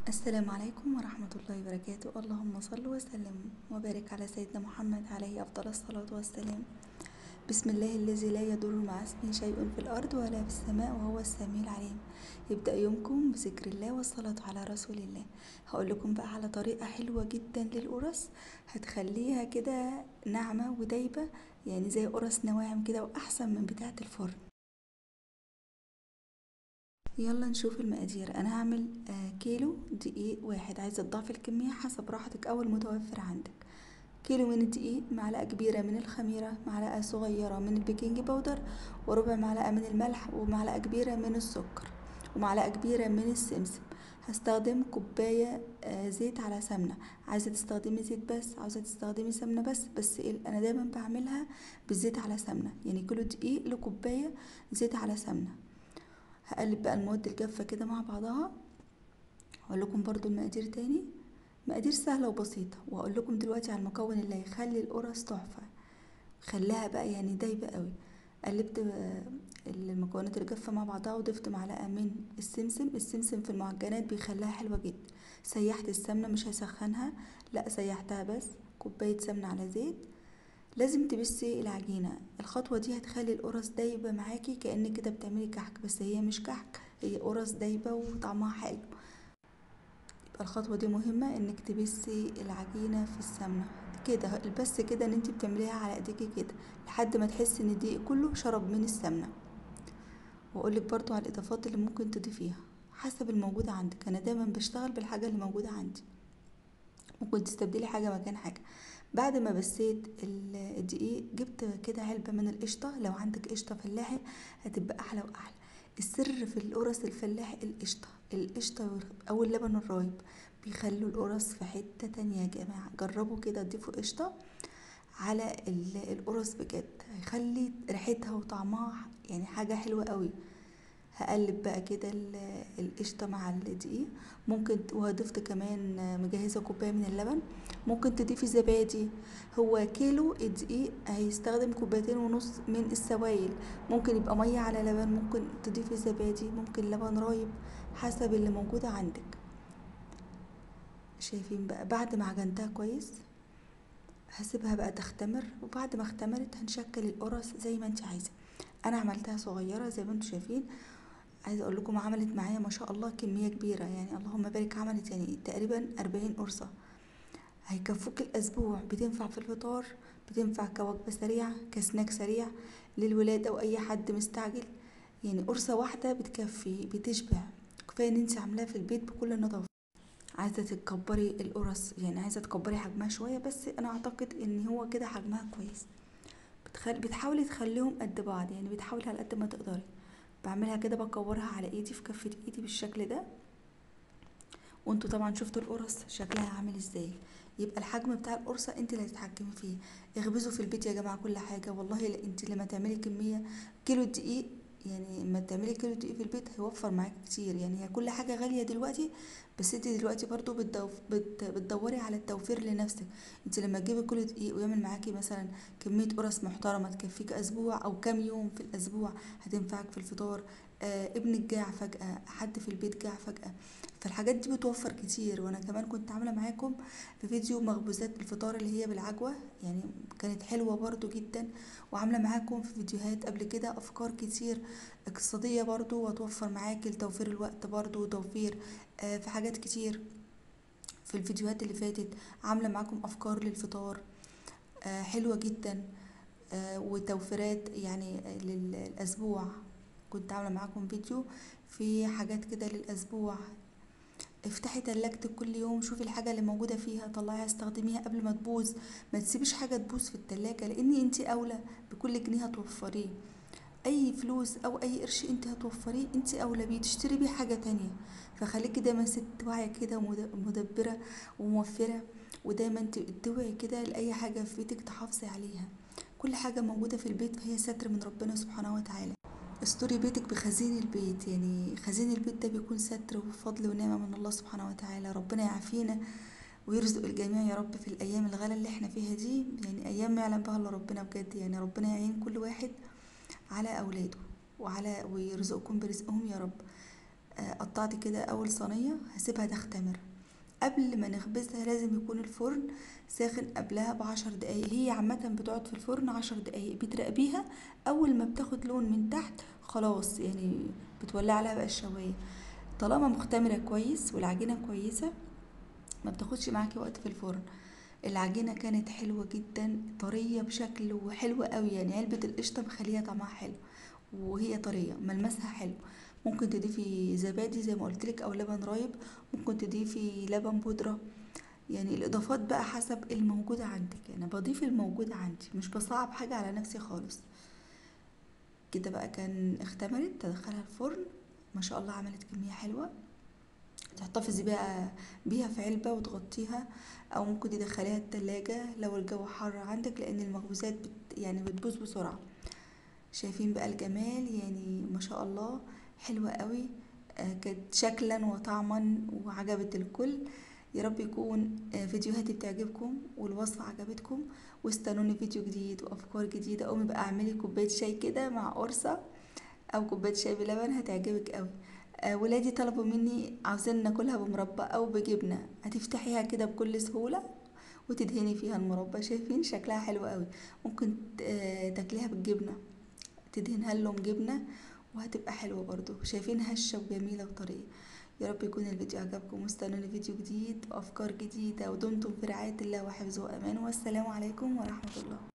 السلام عليكم ورحمة الله وبركاته. اللهم صل وسلم وبارك على سيدنا محمد عليه أفضل الصلاة والسلام. بسم الله الذي لا يضر مع اسمه شيء في الأرض ولا في السماء وهو السميع العليم. يبدأ يومكم بذكر الله والصلاة على رسول الله. هقول لكم بقى على طريقة حلوة جدا للقرص، هتخليها كده ناعمة ودايبة، يعني زي قرص نواعم كده وأحسن من بتاعة الفرن. يلا نشوف المقادير. انا هعمل كيلو دقيق واحد، عايزه تضاعفي الكميه حسب راحتك او المتوفر عندك. كيلو من الدقيق، معلقه كبيره من الخميره، معلقه صغيره من البيكنج باودر، وربع معلقه من الملح، ومعلقه كبيره من السكر، ومعلقه كبيره من السمسم. هستخدم كوبايه زيت على سمنه. عايزه تستخدمي زيت بس، عاوزه تستخدمي سمنه بس انا دايما بعملها بالزيت على سمنه، يعني كيلو دقيق لكوبايه زيت على سمنه. هقلب بقى المواد الجافة كده مع بعضها. هقول لكم برضو المقادير تاني، مقادير سهلة وبسيطة، وهقول لكم دلوقتي على المكون اللي هيخلي القرص تحفة، خليها بقى يعني دايبة قوي. قلبت المكونات الجافة مع بعضها، وضفت معلقة من السمسم في المعجنات بيخليها حلوة جدا. سيحت السمنة، مش هسخنها، لا سيحتها بس. كوباية سمنة على زيت. لازم تبسي العجينة، الخطوة دي هتخلي القرص دايبة معاكي كأنك كده بتعملي كحك، بس هي مش كحك، هي قرص دايبة وطعمها حلو. يبقى الخطوة دي مهمة، انك تبسي العجينة في السمنة كده، بس كده ان انت بتعمليها على ايديكي كده لحد ما تحسي ان الدقيق كله شرب من السمنة. واقولك برضو على الاضافات اللي ممكن تضيفيها حسب الموجودة عندك. انا دايما بشتغل بالحاجة اللي موجودة عندي، ممكن تستبدلي حاجة مكان حاجة. بعد ما بسيت الدقيق، جبت كده علبة من القشطة، لو عندك قشطة فلاحي هتبقى أحلى وأحلى. السر في القرص الفلاحي القشطة أو اللبن الرايب بيخلوا القرص في حتة تانية. يا جماعة جربوا كده، تضيفوا قشطة على القرص، بجد هيخلي ريحتها وطعمها يعني حاجة حلوة قوي. هقلب بقى كده القشطة مع الدقيق. ممكن وضفت كمان مجهزة كوباية من اللبن. ممكن تضيفي زبادي. هو كيلو الدقيق هيستخدم كوبايتين ونص من السوائل، ممكن يبقى مية على لبن، ممكن تضيفي زبادي، ممكن لبن رايب، حسب اللي موجود عندك. شايفين بقى بعد ما عجنتها كويس هسيبها بقى تختمر، وبعد ما اختمرت هنشكل القرص زي ما انت عايزه. انا عملتها صغيره زي ما انتم شايفين. عايزه اقول لكم عملت معايا ما شاء الله كميه كبيره، يعني اللهم بارك، عملت يعني تقريبا 40 قرصه، هيكفوك الاسبوع. بتنفع في الفطار، بتنفع كوجبه سريعه، كسناك سريع للولاد او اي حد مستعجل. يعني قرصه واحده بتكفي، بتشبع، كفايه ان انت عاملاها في البيت بكل نظافه. عايزه تكبري القرص، يعني عايزه تكبري حجمها شويه، بس انا اعتقد ان هو كده حجمها كويس. بتحاولي تخليهم قد بعض، يعني بتحاولي على قد ما تقدري. بعملها كده، بكورها على ايدي في كفة ايدي بالشكل ده. وانتوا طبعا شفتوا القرص شكلها عامل ازاي. يبقى الحجم بتاع القرصة انت اللي هتتحكمي فيه. اخبزوا في البيت يا جماعة كل حاجة، والله لا انت لما تعملي كمية كيلو دقيق، يعني لما تعملي كيلو دقيق في البيت هيوفر معاكي كتير. يعني هي كل حاجة غالية دلوقتي، بس انت دلوقتي برضو بتدوري على التوفير لنفسك. انت لما تجيبي كيلو دقيق ويعمل معاكي مثلا كمية قرص محترمة تكفيك اسبوع او كام يوم في الاسبوع، هتنفعك في الفطار. ابنك جاع فجأة، حد في البيت جاع فجأة، فالحاجات دي بتوفر كتير. وانا كمان كنت عامله معاكم في فيديو مخبوزات الفطار اللي هي بالعجوه، يعني كانت حلوه برضو جدا. وعامله معاكم في فيديوهات قبل كده افكار كتير اقتصاديه برضو، وتوفر معاكي لتوفير الوقت برضو، وتوفير في حاجات كتير. في الفيديوهات اللي فاتت عامله معاكم افكار للفطار حلوه جدا، وتوفيرات يعني للاسبوع. كنت عامله معاكم فيديو في حاجات كده للاسبوع. افتحي تلاجتك كل يوم، شوفي الحاجة اللي موجودة فيها، طلعيها استخدميها قبل ما تبوظ. ما تسيبيش حاجة تبوظ في التلاجة، لان انتي اولى بكل جنيه هتوفريه. اي فلوس او اي قرش انتي هتوفريه انتي اولى بيه تشتري بيه حاجة تانية. فخليكي دايما ست واعية كده ومدبرة وموفرة، ودايما توعي كده لأي حاجة في بيتك تحافظي عليها. كل حاجة موجودة في البيت فهي ستر من ربنا سبحانه وتعالى. استوري بيتك بخزين البيت، يعني خزين البيت ده بيكون ستر وفضل ونعمة من الله سبحانه وتعالى. ربنا يعافينا ويرزق الجميع يا رب في الأيام الغلا اللي احنا فيها دي، يعني أيام ما يعلم بها إلا ربنا بجد. يعني ربنا يعين كل واحد على أولاده ويرزقكم برزقهم يا رب. قطعت كده اول صينية هسيبها تختمر. قبل ما نخبزها لازم يكون الفرن ساخن قبلها ب10 دقايق. هي عامة بتقعد في الفرن 10 دقايق، بتراقبيها اول ما بتاخد لون من تحت خلاص يعني بتولع عليها بقى الشواية. طالما مختمرة كويس والعجينة كويسة ما بتاخدش معاكي وقت في الفرن. العجينة كانت حلوة جدا، طرية بشكل وحلوة قوي، يعني علبة القشطة مخليها طعمها حلو وهي طرية ملمسها حلو. ممكن تضيفي زبادي زي ما قلتلك او لبن رايب، ممكن تضيفي لبن بودرة. يعني الاضافات بقى حسب الموجود عندك، انا بضيف الموجود عندي مش بصعب حاجة على نفسي خالص. كده بقى كان اختمرت، تدخلها الفرن. ما شاء الله عملت كمية حلوة. تحتفظي بقى بيها في علبة وتغطيها، او ممكن تدخليها التلاجة لو الجو حر عندك، لان المخبوزات يعني بتبوظ بسرعة. شايفين بقى الجمال، يعني ما شاء الله حلوة قوي. كانت شكلا وطعما وعجبت الكل. يا رب يكون فيديوهاتي بتعجبكم والوصفة عجبتكم، واستنوني فيديو جديد وافكار جديدة. قومي بقى اعملي كوباية شاي كده مع قرصة او كوبايه شاي بلبن هتعجبك قوي. ولادي طلبوا مني عاوزين ناكلها بمربى او بجبنه، هتفتحيها كده بكل سهوله وتدهني فيها المربى. شايفين شكلها حلو قوي. ممكن تاكليها بالجبنه، تدهنها لهم جبنه وهتبقى حلوه برضو. شايفين هشه وجميله وطريه. يا رب يكون الفيديو عجبكم، واستنوني فيديو جديد وافكار جديده، ودمتم في رعايه الله وحفظه وامان، والسلام عليكم ورحمه الله.